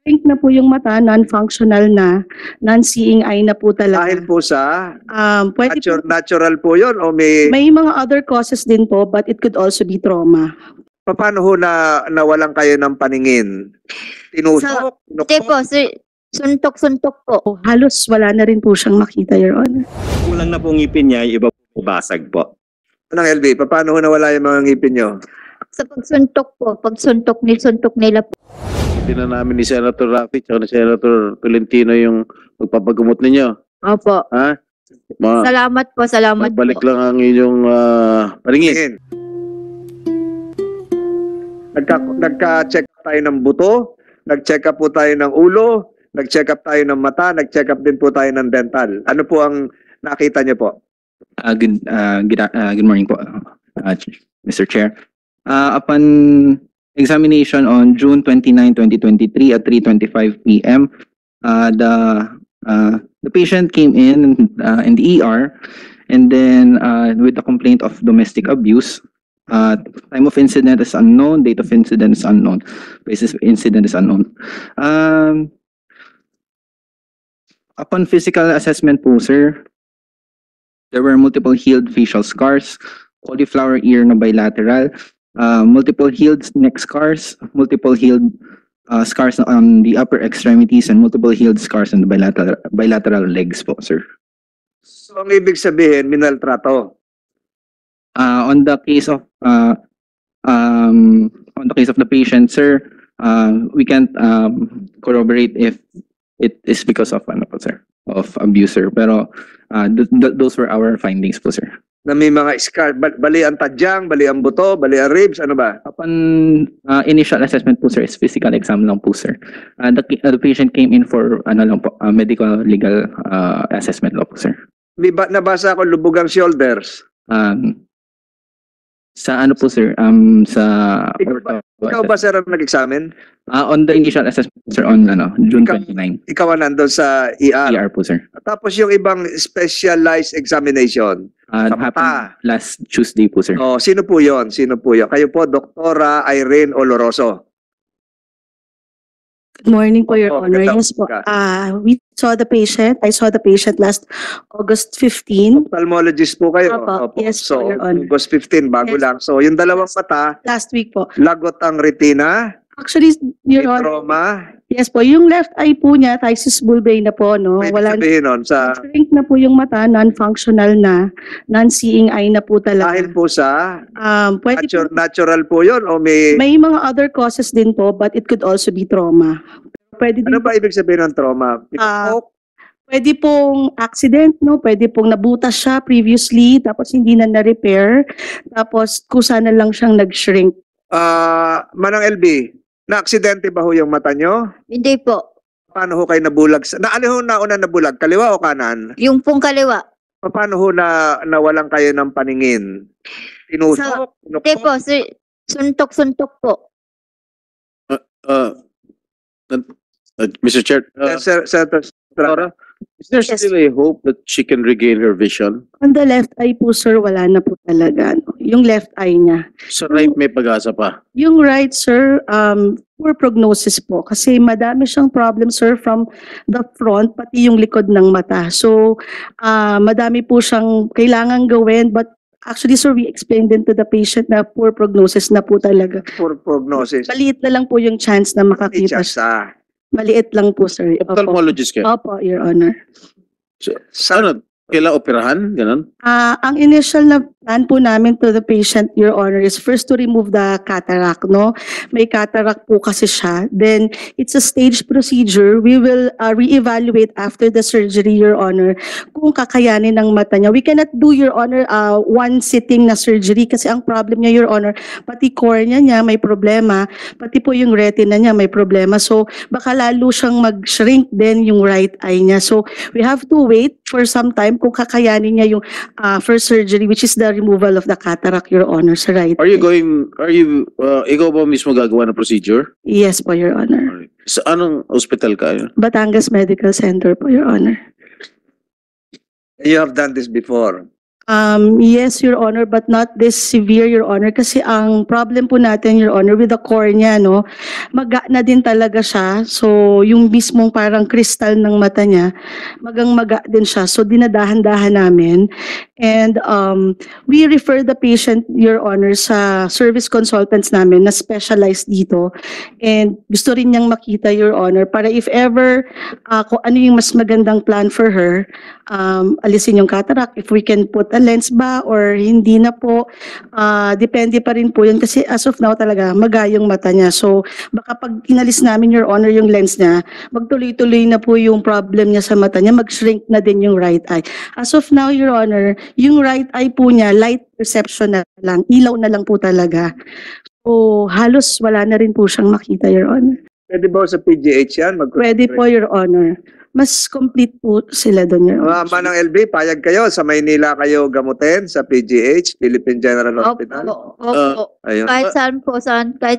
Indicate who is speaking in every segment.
Speaker 1: Pink na po yung mata, non-functional na, non-seeing eye na po
Speaker 2: Dahil
Speaker 1: talaga.
Speaker 2: po sa
Speaker 1: Pwede po,
Speaker 2: natural po yun o
Speaker 1: may mga other causes din po, but it could also be trauma.
Speaker 2: paano ho na nawalan kayo ng paningin? Tinusok?
Speaker 3: Hindi po, sir. Suntok-suntok po.
Speaker 1: Halos wala na rin po siyang makita, Your Honor.
Speaker 4: Kulang na po ngipin niya, yung iba po basag po.
Speaker 2: Anong LB, paano ho nawala yung mga ngipin nyo?
Speaker 3: Sa pagsuntok po, pagsuntok nila po.
Speaker 5: Hindi na namin ni Senator Rafi at ni Senator Tolentino yung magpapagamot ninyo.
Speaker 3: Opo.
Speaker 5: Ha?
Speaker 3: Salamat po, salamat
Speaker 5: Magbalik
Speaker 3: po.
Speaker 5: lang ang inyong paningin.
Speaker 2: Nagka-check up tayo ng buto, nag-check up po tayo ng ulo, nag-check up tayo ng mata, nag-check up din po tayo ng dental. Ano po ang nakita niyo po?
Speaker 6: Good morning po, Mr. Chair. Upon examination on June 29, 2023 at 3:25 p.m., the patient came in the ER and then with a complaint of domestic abuse. Time of incident is unknown, date of incident is unknown, basis of incident is unknown. Upon physical assessment po, sir, there were multiple healed facial scars, cauliflower ear na bilateral, multiple healed neck scars, multiple healed scars on the upper extremities, and multiple healed scars on the bilateral legs po, sir.
Speaker 2: So, ang ibig sabihin, minaltrato.
Speaker 6: On the case of the patient, sir, we can't corroborate if it is because of sir, of abuser. Pero those were our findings po, sir.
Speaker 2: Na may mga scar, bali ang tadyang, bali ang buto, bali ang ribs, ano ba?
Speaker 6: Upon initial assessment po, sir, is physical exam lang po, sir. The patient came in for medical legal assessment lang po, sir.
Speaker 2: Nabasa ko lubog ang shoulders.
Speaker 6: Sa ano po, sir?
Speaker 2: Ikaw ba sir ang nag-examine?
Speaker 6: On the initial assessment, sir, on June 29.
Speaker 2: Ikaw ang nandun sa ER.
Speaker 6: ER po, sir.
Speaker 2: Tapos yung ibang specialized examination. Sa mata.
Speaker 6: Happened last Tuesday po, sir.
Speaker 2: Oh, sino po yon? Sino po yon? Kayo po, Doktora Irene Oloroso.
Speaker 1: Good morning po, Your Honor.
Speaker 2: ganda.
Speaker 1: Yes po. We saw the patient. I saw the patient last August 15.
Speaker 2: Ophthalmologist po kayo.
Speaker 1: Opo. Yes po,
Speaker 2: So,
Speaker 1: Your Honor.
Speaker 2: August 15, bago
Speaker 1: Yes.
Speaker 2: lang. So, yung dalawang mata,
Speaker 1: Last week po.
Speaker 2: lagot ang retina,
Speaker 1: Actually,
Speaker 2: may
Speaker 1: Your Honor,
Speaker 2: trauma.
Speaker 1: yes po, yung left eye po niya, physis bulbae na po, no?
Speaker 2: May
Speaker 1: Wala
Speaker 2: sabihin nun sa
Speaker 1: shrink na po yung mata, non-functional na, non-seeing eye na po talaga.
Speaker 2: dahil po sa
Speaker 1: Pwede po,
Speaker 2: natural po yun o may
Speaker 1: may mga other causes din po, but it could also be trauma. Pwede din
Speaker 2: ano ba ibig sabihin ng trauma? Pinupok?
Speaker 1: Pwede pong accident, no? Pwede pong nabutas siya previously, tapos hindi na na-repair, tapos kusa na lang siyang nag-shrink.
Speaker 2: Manang LB, na-aksidente ba ho yung mata nyo?
Speaker 3: Hindi po.
Speaker 2: Paano ho kayo nabulag? Ano ho nauna nabulag? Kaliwa o kanan?
Speaker 3: Yung pong kaliwa.
Speaker 2: Paano ho nawalan kayo ng paningin? Tinusok?
Speaker 3: Hindi po, sir. Suntok-suntok po.
Speaker 5: Mr. Chair,
Speaker 2: Senator Estrada.
Speaker 5: is there
Speaker 3: Yes.
Speaker 5: still a hope that she can regain her vision?
Speaker 1: On the left eye po, sir, wala na po talaga. No? Yung left eye niya.
Speaker 5: Sa right may pag-asa pa.
Speaker 1: Yung right, sir, poor prognosis po. Kasi madami siyang problem, sir, from the front, pati yung likod ng mata. So, madami po siyang kailangan gawin. But actually, sir, we explained din to the patient na poor prognosis na po talaga.
Speaker 2: For prognosis.
Speaker 1: Maliit na lang po yung chance na makakita siya. Maliit lang po, sir. Opo.
Speaker 5: Ophthalmologist kayo.
Speaker 1: Opo, Your Honor.
Speaker 5: Ano? Kailan operahan? Ganon?
Speaker 1: Ang initial na plan po namin to the patient, Your Honor, is first to remove the cataract, no? May cataract po kasi siya. Then, it's a staged procedure. We will reevaluate after the surgery, Your Honor, kung kakayanin ng mata niya. We cannot do, Your Honor, one sitting na surgery kasi ang problem niya, Your Honor, pati cornea niya may problema, pati po yung retina niya may problema. So, baka lalo siyang mag-shrink din yung right eye niya. So, we have to wait for some time kung kakayanin niya yung first surgery, which is the removal of the cataract, Your Honor, sa right eye.
Speaker 5: Ikaw ba mismo gagawa ng procedure?
Speaker 1: Yes po, Your Honor.
Speaker 5: Sa anong hospital ka?
Speaker 1: Batangas Medical Center po, Your Honor.
Speaker 2: You have done this before.
Speaker 1: Yes, Your Honor, but not this severe, Your Honor. Kasi ang problem po natin, Your Honor, with the cornea, no, maga na din talaga siya. So, yung mismong parang kristal ng mata niya, magang-maga din siya. So, dinadahan-dahan namin. And we refer the patient, Your Honor, sa service consultants namin na specialized dito. And gusto rin niyang makita, Your Honor, para if ever kung ano yung mas magandang plan for her, alisin yung cataract, if we can put a lens ba or hindi na po, depende pa rin po yun kasi as of now talaga maga yung mata niya. So baka pag inalis namin, Your Honor, yung lens niya, magtuloy-tuloy na po yung problem niya sa mata niya, mag-shrink na din yung right eye. As of now, Your Honor, yung right eye po niya, light perception na lang, ilaw na lang po talaga. So halos wala na rin po siyang makita, Your Honor.
Speaker 2: Pwede ba sa PGH yan?
Speaker 1: Pwede po, Your Honor. Mas complete po sila doon, Your Honor.
Speaker 2: Manang LB, payag kayo sa Maynila kayo gamutin sa PGH, Philippine General Hospital?
Speaker 3: Opo.
Speaker 2: Ayun.
Speaker 3: Kahit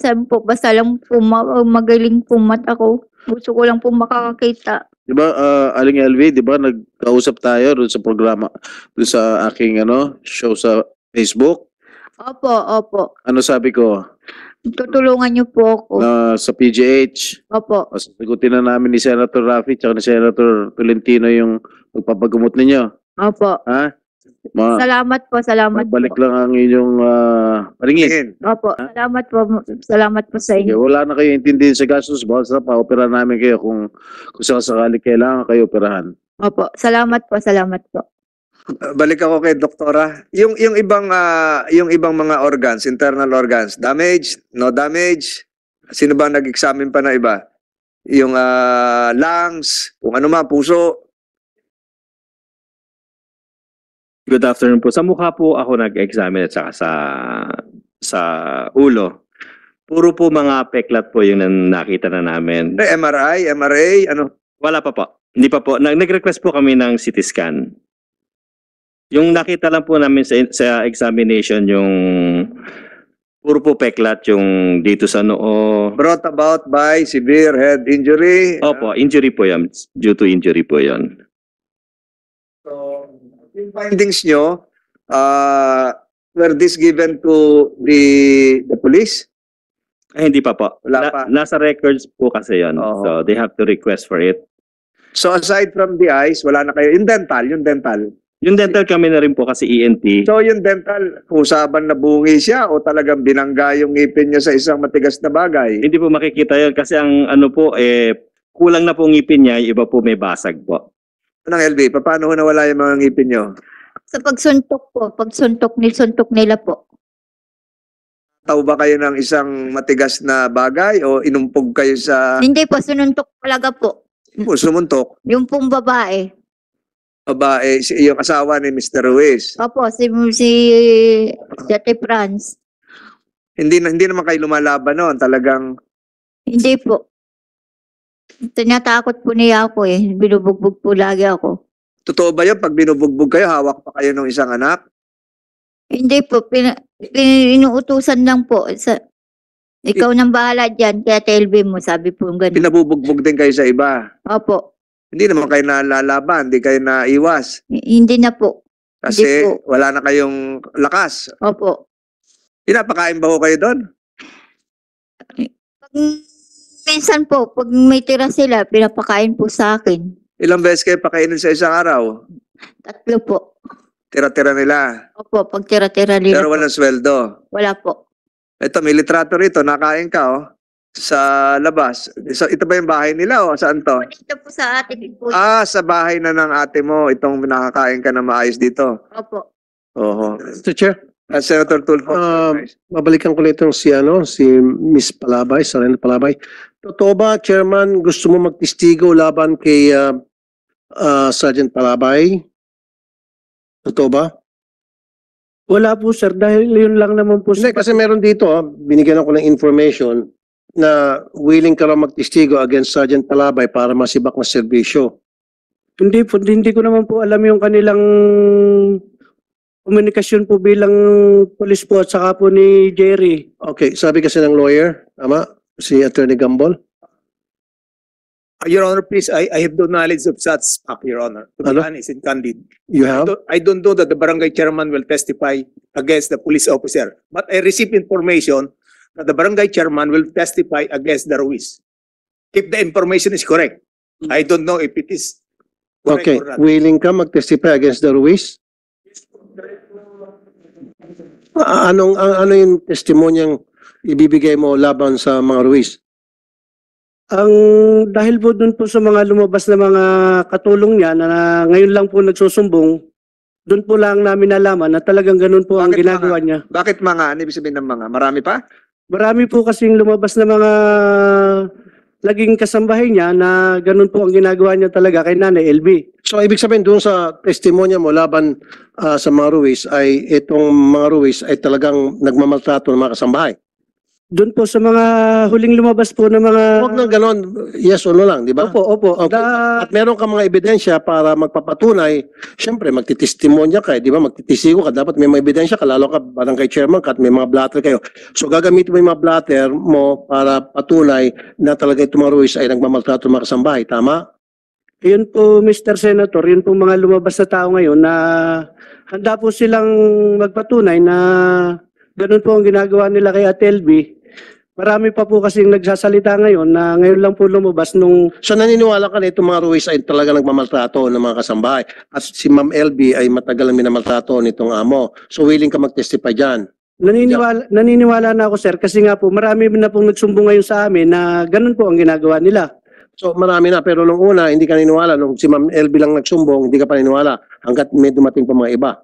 Speaker 3: saan po, basta lang po magaling po mata ko. Gusto ko lang po makakakita.
Speaker 5: Di ba, Aling LV, di ba, nagkausap tayo doon sa programa, doon sa aking show sa Facebook.
Speaker 3: Opo.
Speaker 5: Ano sabi ko?
Speaker 3: Tutulungan niyo po ako.
Speaker 5: Sa PGH.
Speaker 3: Opo.
Speaker 5: Sagutin na namin ni Senator Raffy at ni Senator Tolentino yung magpapagamot ninyo.
Speaker 3: Opo.
Speaker 5: Ha?
Speaker 3: Salamat po.
Speaker 5: Magbalik lang ang inyong paringin.
Speaker 3: Opo. Salamat po sa
Speaker 5: Sige,
Speaker 3: inyo.
Speaker 5: wala na kayo intindihin sa gastos. Basta pa-opera namin kayo kung sakasakali kailangan kayo operahan.
Speaker 3: Opo. Salamat po.
Speaker 2: Balik ako kay doktora. Yung ibang mga organs, internal organs, damage, no damage. Sino ba nag-examine pa na iba? Yung lungs, kung ano man, puso.
Speaker 4: Good afternoon po. Sa mukha po ako nag-examine at saka sa ulo. Puro po mga peklat po yung nakita na namin.
Speaker 2: MRI, ano?
Speaker 4: Wala pa po. Hindi pa po. Nag-request po kami ng CT scan. Yung nakita lang po namin sa examination yung puro po peklat yung dito sa noo.
Speaker 2: Brought about by severe head injury.
Speaker 4: Opo, injury po yan. Due to injury po yan.
Speaker 2: So, yung findings nyo, were this given to the police?
Speaker 4: Ay, hindi pa po.
Speaker 2: Wala pa.
Speaker 4: Nasa records po kasi yan.
Speaker 2: Oo.
Speaker 4: So, they have to request for it.
Speaker 2: So aside from the eyes, wala na kayo. Yung dental.
Speaker 4: Yung dental kami na rin po kasi ENT.
Speaker 2: So yung dental, usapan na bungi siya o talagang binangga yung ngipin niya sa isang matigas na bagay?
Speaker 4: Hindi po makikita yun kasi ang ano po, kulang na po ngipin niya, yung iba po may basag po.
Speaker 2: Anong LB, paano ho nawala yung mga ngipin niyo?
Speaker 3: Sa pagsuntok nila po.
Speaker 2: Tao ba kayo ng isang matigas na bagay o inumpog kayo sa
Speaker 3: Hindi po, sununtok talaga po.
Speaker 2: sumuntok?
Speaker 3: Yung pong babae.
Speaker 2: Babae, yung asawa ni Mr. Ruiz.
Speaker 3: Opo, si Ate Franz.
Speaker 2: Hindi naman kayo lumalaban noon, talagang
Speaker 3: Hindi po. Tinatakot po niya ako eh. Binubugbog po lagi ako.
Speaker 2: totoo ba yun? Pag binubugbog kayo, hawak pa kayo ng isang anak?
Speaker 3: Hindi po. Inuutusan lang po. Ikaw nang bahala dyan. Kaya TLB mo, sabi po gano'n.
Speaker 2: Pinabubugbog din kayo sa iba.
Speaker 3: Opo.
Speaker 2: Hindi naman kayo nalalaban, hindi kayo naiwas.
Speaker 3: Hindi na po.
Speaker 2: Kasi
Speaker 3: Hindi po.
Speaker 2: wala na kayong lakas.
Speaker 3: Opo.
Speaker 2: Pinapakain ba ho kayo doon?
Speaker 3: Minsan po, pag may tira sila, pinapakain po sa akin.
Speaker 2: Ilang beses kayo pakainin sa isang araw?
Speaker 3: 3 po.
Speaker 2: Tira-tira nila.
Speaker 3: Opo, pag tira-tira nila
Speaker 2: Pero
Speaker 3: po.
Speaker 2: walang sweldo.
Speaker 3: Wala po.
Speaker 2: Ito, may litrato rito. Nakain ka, oh. Sa labas. So, ito ba yung bahay nila, o saan to?
Speaker 3: Dito po sa atin po.
Speaker 2: Sa bahay na ng ate mo. Itong nakakain ka na maayos dito.
Speaker 3: Opo.
Speaker 2: Oho.
Speaker 7: Mr. Chair,
Speaker 2: Senator Tulfo.
Speaker 7: babalikan ko ulit si Miss Palabay, Sarena Palabay. Totoo ba, Chairman, gusto mo magtistigo laban kay Sergeant Palabay? Totoo ba?
Speaker 8: Wala po sir, dahil yun lang naman po
Speaker 7: Hindi, kasi meron dito, binigyan ako ng information na willing ka raw magtistigo against Sergeant Palabay para masibak na serbisyo.
Speaker 8: Hindi ko naman po alam yung kanilang komunikasyon po bilang polis po at saka po ni Jerry.
Speaker 7: Okay, sabi kasi ng lawyer, tama? Si Attorney Gambol.
Speaker 9: Your Honor, please, I have no knowledge of such fact, Your Honor. To be
Speaker 7: Ano?
Speaker 9: honest and candid.
Speaker 7: You have?
Speaker 9: I don't know that the barangay chairman will testify against the police officer. But I received information that the barangay chairman will testify against the Ruiz. If the information is correct. I don't know if it is correct
Speaker 7: Okay,
Speaker 9: or not.
Speaker 7: willing ka mag-testify against the Ruiz? Ano yung testimonyang ibibigay mo laban sa mga Ruiz?
Speaker 8: Ang dahil po dun po sa mga lumabas na mga katulong niya na ngayon lang po nagsusumbong, dun po lang namin nalaman na talagang ganun po ang
Speaker 2: Bakit
Speaker 8: ginagawa niya.
Speaker 2: Bakit mga? Ano ibig sabihin ng mga? Marami pa?
Speaker 8: Marami po kasing lumabas na mga laging kasambahay niya na ganun po ang ginagawa niya talaga kay Nanay LB.
Speaker 7: So, ibig sabihin doon sa testimonya mo laban sa mga Ruiz ay itong mga Ruiz ay talagang nagmamaltrato ng mga kasambahay.
Speaker 8: Doon po sa mga huling lumabas po na mga...
Speaker 7: Huwag nang ganon, yes o no lang, di ba?
Speaker 8: Opo, opo.
Speaker 7: Okay. At meron ka mga ebidensya para magpapatunay, syempre magtitestimonya ka, di ba? Magtitisigo ka, dapat may mga ebidensya ka, lalo ka barangay chairman ka at may mga blatter kayo. So gagamitin mo yung mga blatter mo para patunay na talaga itong mga Ruiz ay nagmamaltrato ng mga kasambahay, tama?
Speaker 8: Yun po, Mr. Senator, yun po mga lumabas na tao ngayon na handa po silang magpatunay na ganun po ang ginagawa nila kay Ate LB. Marami pa po kasing nagsasalita ngayon na ngayon lang po lumabas nung...
Speaker 7: So naniniwala ka na itong mga Ruiz ay talaga nagmamaltrato ng mga kasambahay at si Ma'am LB ay matagal na minamaltrato nitong amo. So willing ka mag-testify dyan?
Speaker 8: Naniniwala na ako, sir, kasi nga po marami na pong nagsumbong ngayon sa amin na ganun po ang ginagawa nila.
Speaker 7: So marami na, pero nung una hindi ka naniniwala, nung si Ma'am LB lang nagsumbong, hindi ka pa naniniwala hanggat may dumating pa mga iba.